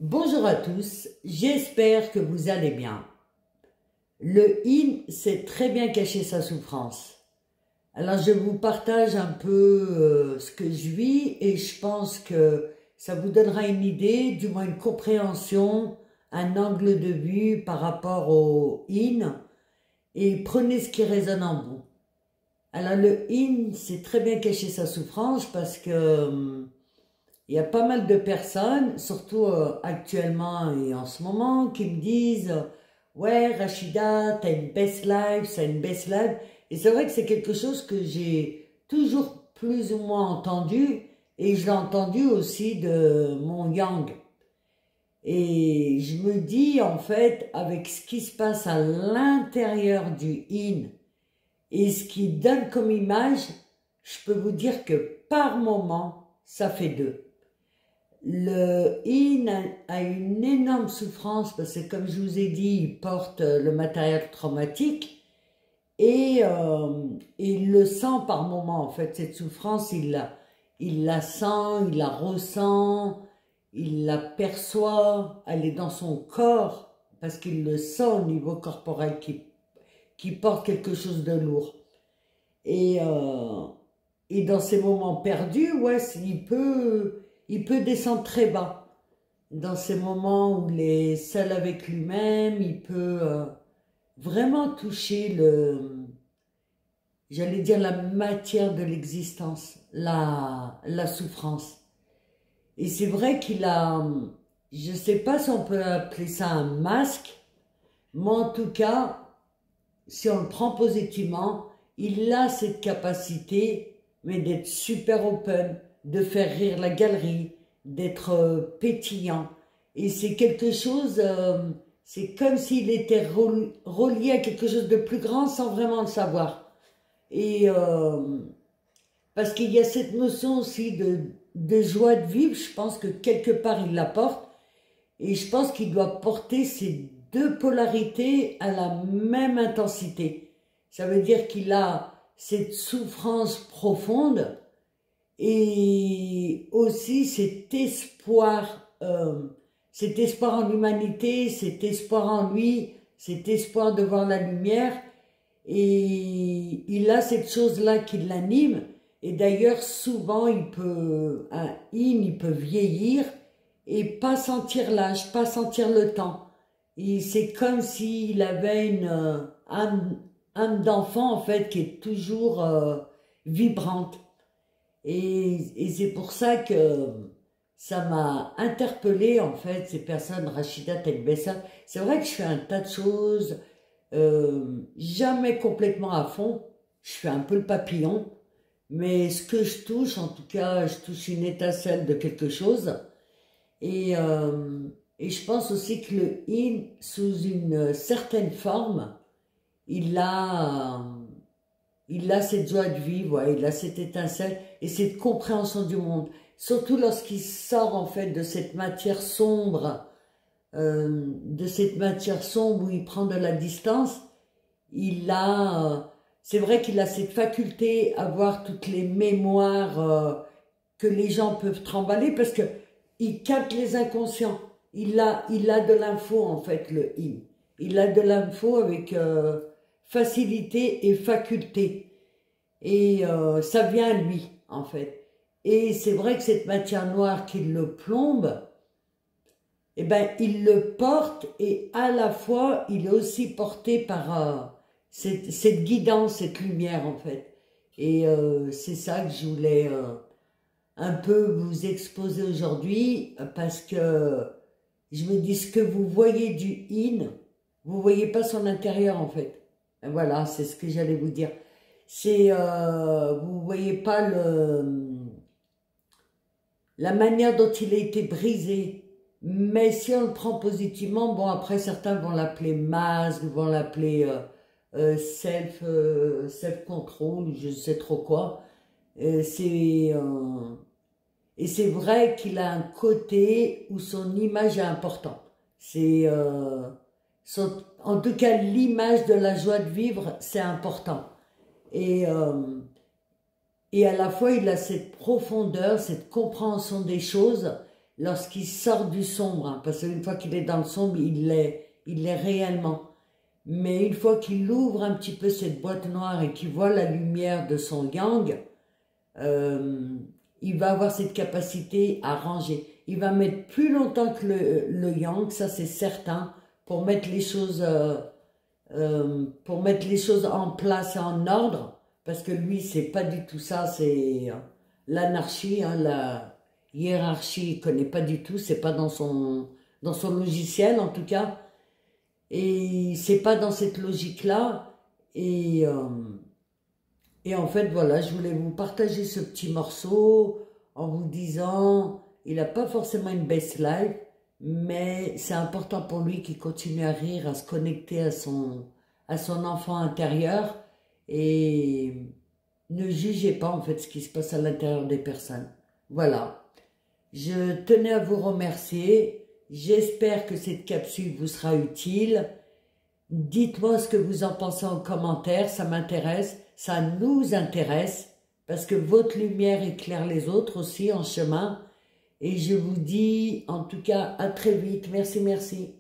Bonjour à tous, j'espère que vous allez bien. Le yin sait très bien cacher sa souffrance. Alors je vous partage un peu ce que je vis et je pense que ça vous donnera une idée, du moins une compréhension, un angle de vue par rapport au yin et prenez ce qui résonne en vous. Alors le yin sait très bien cacher sa souffrance parce que il y a pas mal de personnes, surtout actuellement et en ce moment, qui me disent ouais, Rachida, t'as une best life, t'as une best life. Et c'est vrai que c'est quelque chose que j'ai toujours plus ou moins entendu, et je l'ai entendu aussi de mon yang. Et je me dis, en fait, avec ce qui se passe à l'intérieur du yin et ce qu'il donne comme image, je peux vous dire que par moment, ça fait deux. Le yin a une énorme souffrance parce que, comme je vous ai dit, il porte le matériel traumatique et il le sent par moment. En fait, cette souffrance, il la sent, il la ressent, il la perçoit, elle est dans son corps parce qu'il le sent au niveau corporel qui porte quelque chose de lourd. Et, euh, et dans ces moments perdus, ouais, il peut descendre très bas. Dans ces moments où il est seul avec lui-même, il peut vraiment toucher j'allais dire la matière de l'existence, la souffrance. Et c'est vrai qu'il a, je ne sais pas si on peut appeler ça un masque, mais en tout cas, si on le prend positivement, il a cette capacité, mais d'être super open, de faire rire la galerie, d'être pétillant. Et c'est quelque chose, c'est comme s'il était relié à quelque chose de plus grand sans vraiment le savoir. Et parce qu'il y a cette notion aussi de joie de vivre, je pense que quelque part il la porte. Et je pense qu'il doit porter ces deux polarités à la même intensité. Ça veut dire qu'il a cette souffrance profonde et aussi cet espoir en l'humanité, cet espoir en lui, cet espoir de voir la lumière. Et il a cette chose-là qui l'anime. Et d'ailleurs, souvent, il peut vieillir et pas sentir l'âge, pas sentir le temps. Et c'est comme s'il avait une âme d'enfant, en fait, qui est toujours vibrante. Et c'est pour ça que ça m'a interpellée, en fait, ces personnes, Rachida Tenbessa. C'est vrai que je fais un tas de choses, jamais complètement à fond. Je fais un peu le papillon, mais ce que je touche, en tout cas, je touche une étincelle de quelque chose. Et je pense aussi que le yin, sous une certaine forme, il a, il a cette joie de vivre, ouais, il a cette étincelle et cette compréhension du monde. Surtout lorsqu'il sort en fait de cette matière sombre, où il prend de la distance, c'est vrai qu'il a cette faculté à voir toutes les mémoires que les gens peuvent trimballer parce que il capte les inconscients. Il a de l'info en fait, le yin. Il a de l'info avec facilité et faculté. Et ça vient à lui en fait. Et c'est vrai que cette matière noire qui le plombe, eh ben, il le porte et à la fois, il est aussi porté par cette guidance, cette lumière en fait. Et c'est ça que je voulais un peu vous exposer aujourd'hui parce que je me dis ce que vous voyez du yin, vous voyez pas son intérieur en fait. Et voilà, c'est ce que j'allais vous dire. Vous voyez pas la manière dont il a été brisé. Mais si on le prend positivement, bon après certains vont l'appeler masque, vont l'appeler self-control, je ne sais trop quoi. Et c'est vrai qu'il a un côté où son image est importante. En tout cas, l'image de la joie de vivre, c'est important. Et, et à la fois, il a cette profondeur, cette compréhension des choses lorsqu'il sort du sombre, hein, parce qu'une fois qu'il est dans le sombre, il l'est réellement. Mais une fois qu'il ouvre un petit peu cette boîte noire et qu'il voit la lumière de son yang, il va avoir cette capacité à ranger. Il va mettre plus longtemps que le yang, ça c'est certain, pour mettre les choses, en place et en ordre, parce que lui, c'est pas du tout ça, c'est l'anarchie, hein, la hiérarchie, il connaît pas du tout, c'est pas dans son logiciel en tout cas, et c'est pas dans cette logique-là, et en fait, voilà, je voulais vous partager ce petit morceau en vous disant, il n'a pas forcément une best life, mais c'est important pour lui qu'il continue à rire, à se connecter à son enfant intérieur et ne jugez pas en fait ce qui se passe à l'intérieur des personnes. Voilà, je tenais à vous remercier, j'espère que cette capsule vous sera utile. Dites-moi ce que vous en pensez en commentaire, ça m'intéresse, ça nous intéresse, parce que votre lumière éclaire les autres aussi en chemin. Et je vous dis en tout cas à très vite. Merci, merci.